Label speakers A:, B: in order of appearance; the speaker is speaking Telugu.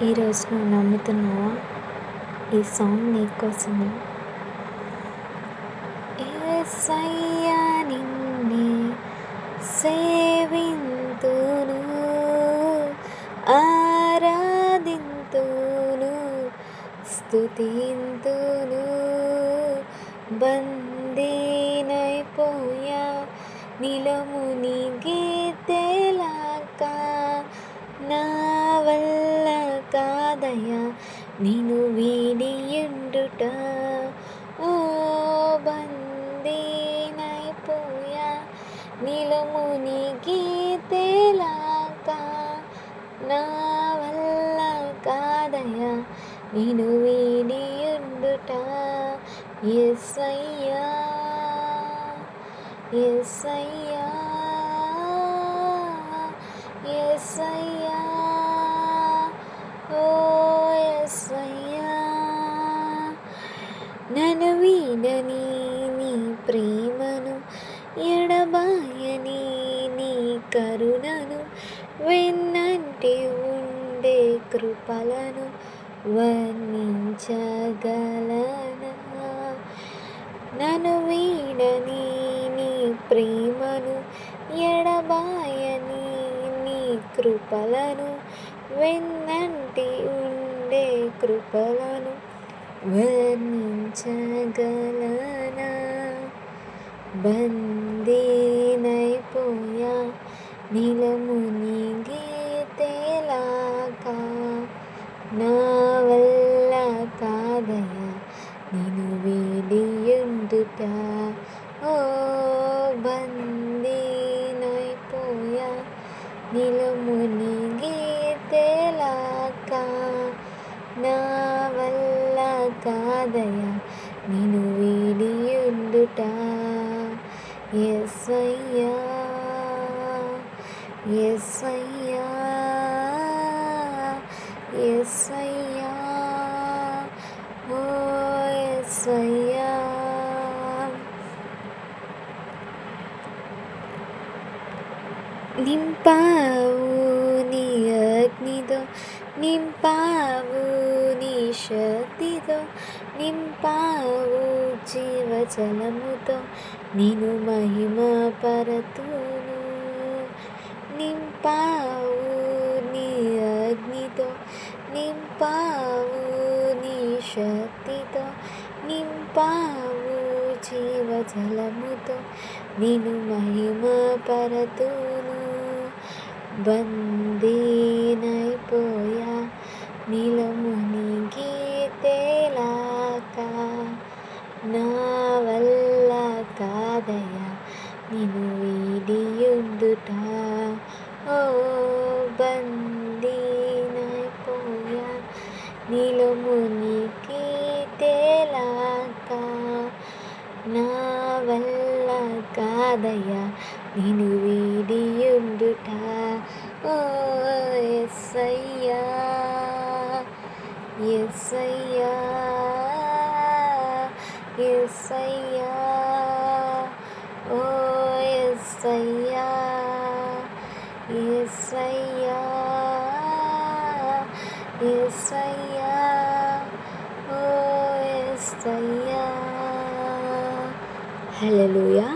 A: ఈరోజు నువ్వు నమ్ముతున్నావా? ఈ సాంగ్ నీకోసమే. యేసయ్యా నిన్నే సేవింతును, ఆరాధింతును, స్తుతింతును. బందీనైపోయా నిలమునిగి తేలాక, నా వల్ల కాదయ్యా నిన్ను వీడియుండుట. ఓ బందీనైపోయా నిలమునిగి తేలాక, నా వల్ల కాదయ్యా నిన్ను వీడియుండుట. యేసయ్యా యేసయ్యా యేసయ్యా, ఓ యేసయ్యా. నన్ను వీడని నీ ప్రేమను, ఎడబాయని నీ కరుణను, వెన్నంటి ఉండే కృపలను వర్ణించగలనా? నన్ను వీడని నీ ప్రేమను, ఎడబాయని నీ కృపలను, వెన్నంటి ఉండే కృపలను వర్ణించగలనా? బందీనైపోయా నిలమునిగి తేలాక, నా వల్ల కాదయ్యా నిన్ను వీడియుండుట. ఓ బందీనైపోయా నిలమునిగి తేలాక, నా వల్ల కాదయ్యా నిన్ను వీడియుండుట. యేసయ్యా యేసయ్యా యేసయ్యా, ఓ యేసయ్యా. నింపావు నీ అగ్నితో, నింపావు నీ శక్తితో, నింపావు జీవజలముతో, నిన్ను మహిమ పరతును. నింపావు నీ అగ్నితో, నింపావు నీ శక్తితో, నింపావు జీవజలముతో, నిన్ను మహిమ పరతును. బందీనైపోయా నిలమునిగి తేలాక, నా వల్ల కాదయ్యా నిన్ను వీడియుండుట. ఓ బందీనైపోయా నిలమునిగి తేలాక, నా వల్ల కాదయ్యా నిన్ను వీడియుండుట. ఓ యేసయ్యా యేసయ్యా యేసయ్యా, ఓ యేసయ్యా యేసయ్యా యేసయ్యా, ఓ యేసయ్యా. హల్లెలూయా.